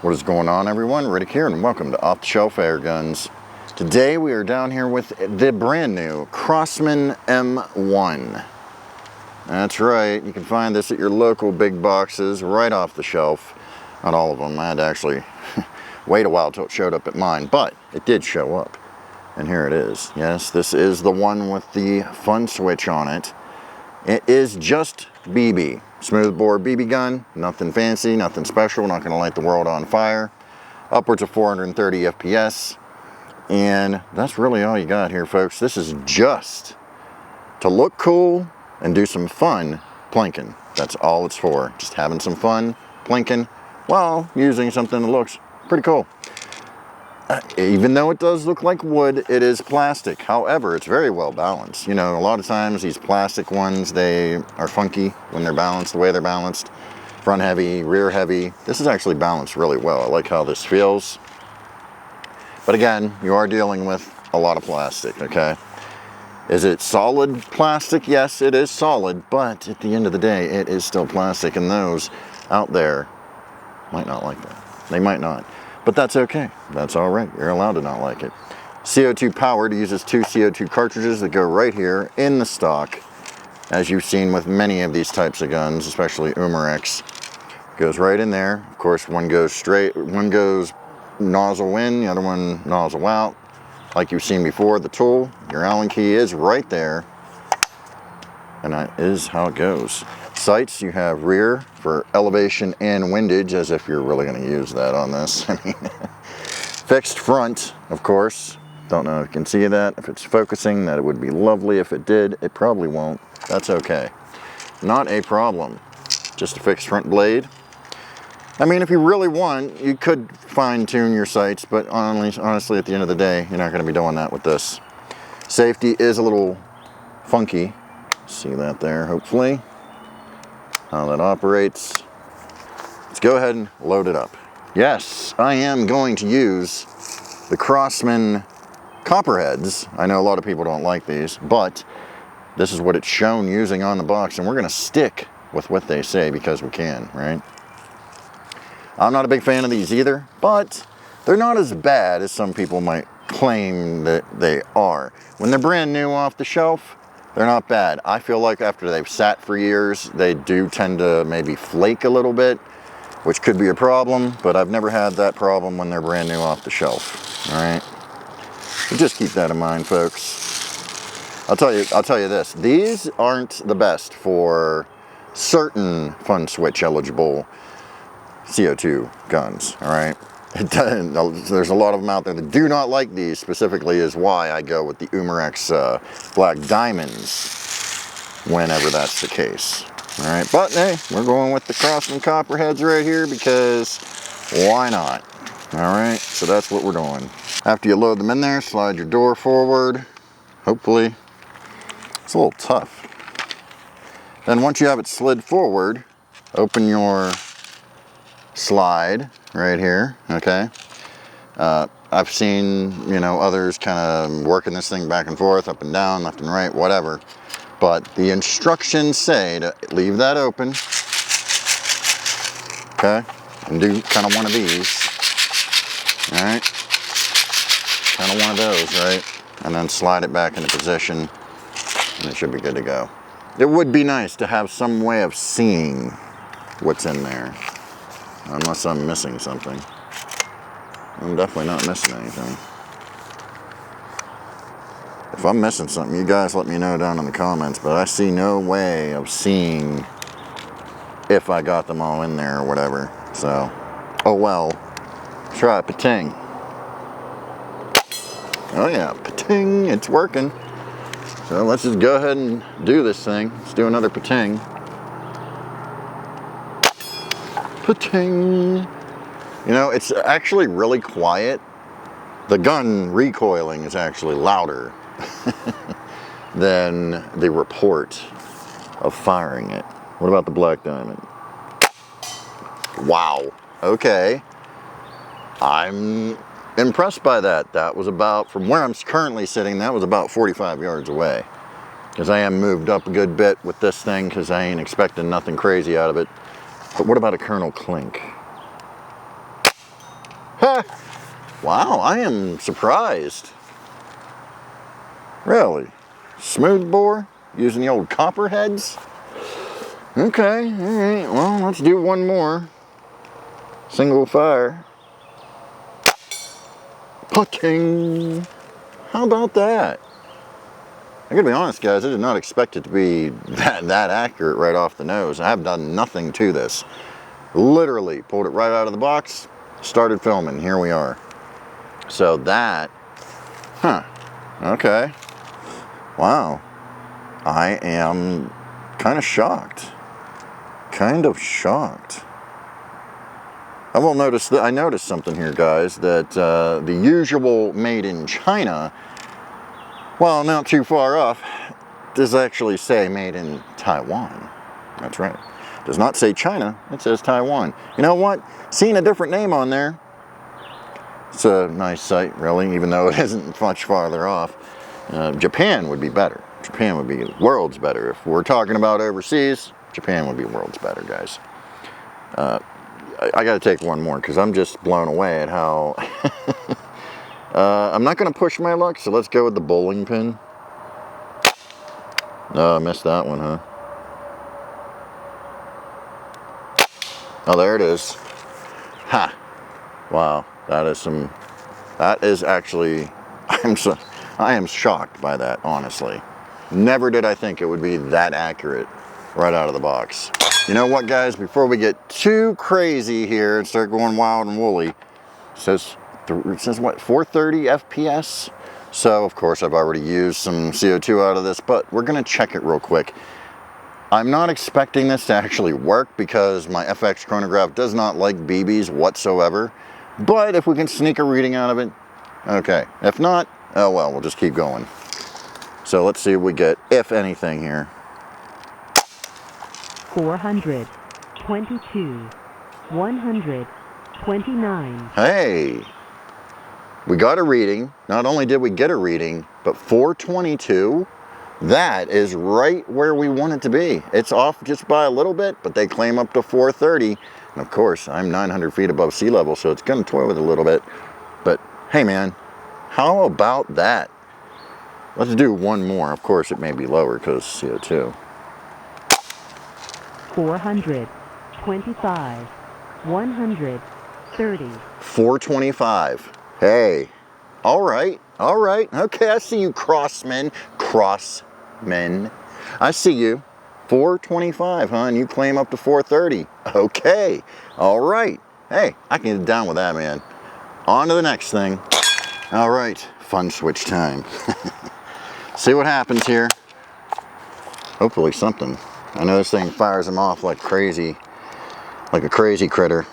What is going on, everyone? Riddict here, and welcome to Off the Shelf Airguns. Today we are down here with the brand new Crosman M1. That's right, you can find this at your local big boxes right off the shelf. Not all of them. I had to actually wait a while till it showed up at mine, but it did show up. And here it is. Yes, this is the one with the fun switch on it. It is just BB. Smoothbore BB gun, nothing fancy, nothing special, not gonna light the world on fire. Upwards of 430 FPS. And that's really all you got here, folks. This is just to look cool and do some fun plinking. That's all it's for. Just having some fun plinking while using something that looks pretty cool. Even though it does look like wood, it is plastic. However, it's very well balanced. You know, a lot of times these plastic ones, they are funky when they're balanced, the way they're balanced. Front heavy, rear heavy. This is actually balanced really well. I like how this feels. But again, you are dealing with a lot of plastic, okay? Is it solid plastic? Yes, it is solid, but at the end of the day, it is still plastic, and those out there might not like that. They might not. But that's okay. That's all right. You're allowed to not like it. CO2 powered, uses 2 CO2 cartridges that go right here in the stock, as you've seen with many of these types of guns, especially Umarex. Goes right in there. Of course, one goes straight, one goes nozzle in, the other one nozzle out. Like you've seen before, the tool, your Allen key is right there. And that is how it goes. Sights, you have rear for elevation and windage, as if you're really going to use that on this. I mean, fixed front, of course. Don't know if you can see that. If it's focusing, that would be lovely. If it did, it probably won't. That's okay. Not a problem. Just a fixed front blade. I mean, if you really want, you could fine-tune your sights, but honestly, at the end of the day, you're not going to be doing that with this. Safety is a little funky. See that there, hopefully. How that operates. Let's go ahead and load it up. Yes, I am going to use the Crosman Copperheads. I know a lot of people don't like these, but this is what it's shown using on the box, and we're going to stick with what they say because we can, right? I'm not a big fan of these either, but they're not as bad as some people might claim that they are. When they're brand new off the shelf, they're not bad. I feel like after they've sat for years, they do tend to maybe flake a little bit, which could be a problem, but I've never had that problem when they're brand new off the shelf, all right? So just keep that in mind, folks. I'll tell you this, these aren't the best for certain fun switch eligible CO2 guns, all right? There's a lot of them out there that do not like these. Specifically is why I go with the Umarex Black Diamonds whenever that's the case. All right, but hey, we're going with the Crossman Copperheads right here because why not? All right, so that's what we're doing. After you load them in there, slide your door forward. Hopefully, it's a little tough. Then once you have it slid forward, open your slide right here, okay? I've seen, you know, others kind of working this thing back and forth, up and down, left and right, whatever. But the instructions say to leave that open, okay? And do kind of one of these, all right? Kind of one of those, right? And then slide it back into position, and it should be good to go. It would be nice to have some way of seeing what's in there. Unless I'm missing something. I'm definitely not missing anything. If I'm missing something, you guys let me know down in the comments, but I see no way of seeing if I got them all in there or whatever. So, oh well. Try a pating. Oh yeah, pating, it's working. So let's just go ahead and do this thing. Let's do another pating. Pating. You know, it's actually really quiet. The gun recoiling is actually louder than the report of firing it. What about the Black Diamond? Wow. Okay. I'm impressed by that. That was about, from where I'm currently sitting, that was about 45 yards away. Because I am moved up a good bit with this thing because I ain't expecting nothing crazy out of it. But what about a Colonel Clink? Wow, I am surprised. Really? Smooth bore? Using the old copper heads? Okay, alright, well, let's do one more. Single fire. Pucking! How about that? I gotta be honest, guys, I did not expect it to be that accurate right off the nose. I have done nothing to this. Literally pulled it right out of the box, started filming, here we are. So that, okay. Wow. I am kind of shocked. Kind of shocked. I will notice that I noticed something here, guys, that the usual made in China, well, not too far off, does actually say made in Taiwan. That's right. Does not say China, it says Taiwan. You know what? Seeing a different name on there, it's a nice sight, really, even though it isn't much farther off. Japan would be better. Japan would be worlds better. If we're talking about overseas, Japan would be worlds better, guys. I got to take one more because I'm just blown away at how... I'm not going to push my luck, so let's go with the bowling pin. No, I missed that one, huh? Oh, there it is. Ha! Wow, that is some... That is actually... I am shocked by that, honestly. Never did I think it would be that accurate right out of the box. You know what, guys? Before we get too crazy here and start going wild and woolly, it says what, 430 FPS? So, of course, I've already used some CO2 out of this, but we're going to check it real quick. I'm not expecting this to actually work because my FX chronograph does not like BBs whatsoever. But if we can sneak a reading out of it, okay. If not, oh well, we'll just keep going. So let's see what we get, if anything, here. 422, 129. Hey, we got a reading. Not only did we get a reading, but 422, that is right where we want it to be. It's off just by a little bit, but they claim up to 430. And of course, I'm 900 feet above sea level, so it's gonna toy with it a little bit. But hey man, how about that? Let's do one more. Of course, it may be lower because CO2. 425, 130. 425. Hey, all right, okay, I see you, Crossman. I see you. 425, huh? And you claim up to 430. Okay, all right. Hey, I can get down with that, man. On to the next thing. All right, fun switch time. See what happens here. Hopefully something. I know this thing fires them off like crazy, like a crazy critter.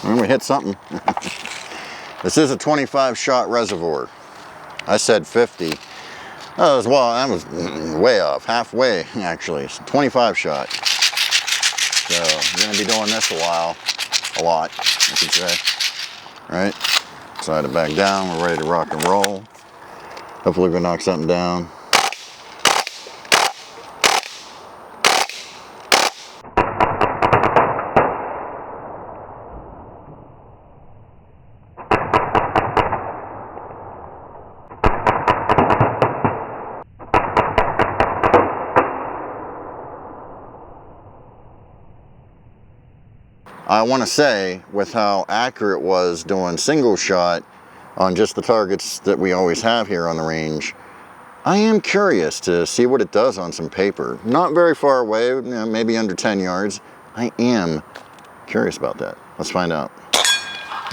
And we hit something. This is a 25 shot reservoir. I said 50. Oh, I was way off, halfway actually. It's a 25 shot. So I'm gonna be doing this a lot, I should say. Right? Slide it back down, we're ready to rock and roll. Hopefully we can knock something down. I want to say, with how accurate it was doing single shot on just the targets that we always have here on the range, I am curious to see what it does on some paper. Not very far away, you know, maybe under 10 yards. I am curious about that. Let's find out.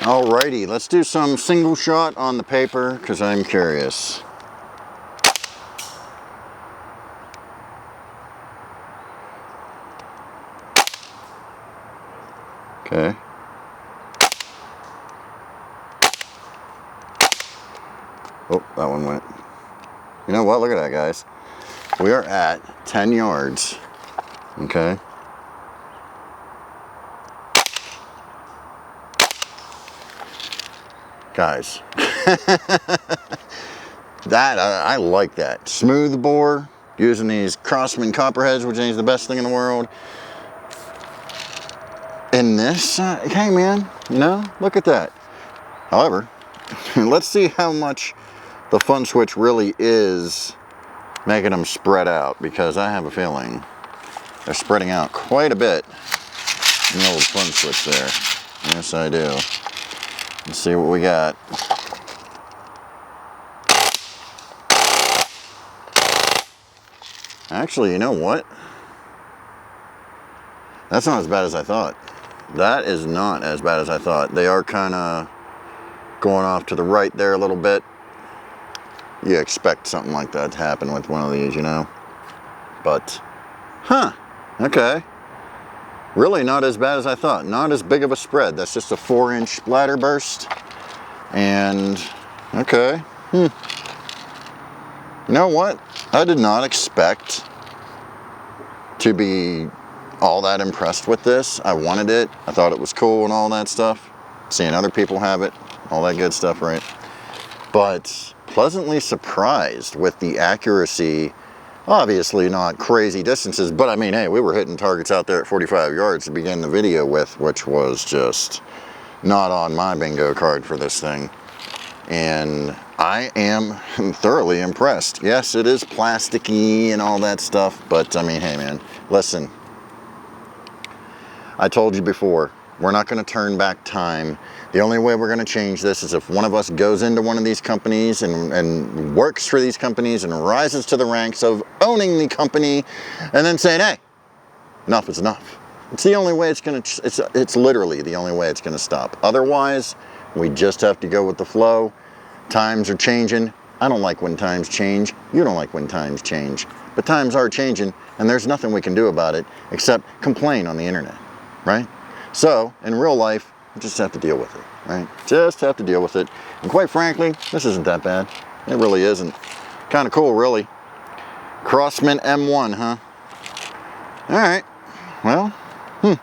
Alrighty, let's do some single shot on the paper because I'm curious. Okay. Oh, that one went. You know what? Look at that, guys. We are at 10 yards. Okay. Guys. That, I like that. Smooth bore, using these Crosman copperheads, which is the best thing in the world. And this, hey man, you know, look at that. However, let's see how much the fun switch really is making them spread out, because I have a feeling they're spreading out quite a bit in the old fun switch there. Yes, I do. Let's see what we got. Actually, you know what? That's not as bad as I thought. That is not as bad as I thought. They are kind of going off to the right there a little bit. You expect something like that to happen with one of these, you know? But, huh, okay. Really not as bad as I thought. Not as big of a spread. That's just a 4-inch splatter burst. And, okay, You know what? I did not expect to be all that impressed with this. I wanted it. I thought it was cool and all that stuff. Seeing other people have it, all that good stuff, right? But pleasantly surprised with the accuracy. Obviously not crazy distances, but I mean, hey, we were hitting targets out there at 45 yards to begin the video with, which was just not on my bingo card for this thing. And I am thoroughly impressed. Yes, it is plasticky and all that stuff, but I mean, hey man, listen. I told you before, we're not going to turn back time. The only way we're going to change this is if one of us goes into one of these companies and works for these companies and rises to the ranks of owning the company and then saying, hey, enough is enough. It's the only way it's going to, it's literally the only way it's going to stop. Otherwise, we just have to go with the flow. Times are changing. I don't like when times change. You don't like when times change. But times are changing, and there's nothing we can do about it except complain on the internet, right? So, in real life, you just have to deal with it, right? Just have to deal with it. And quite frankly, this isn't that bad. It really isn't. Kind of cool, really. Crosman M1, huh? All right. Well, I'm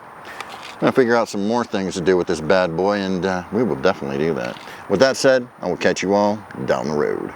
gonna figure out some more things to do with this bad boy, and we will definitely do that. With that said, I will catch you all down the road.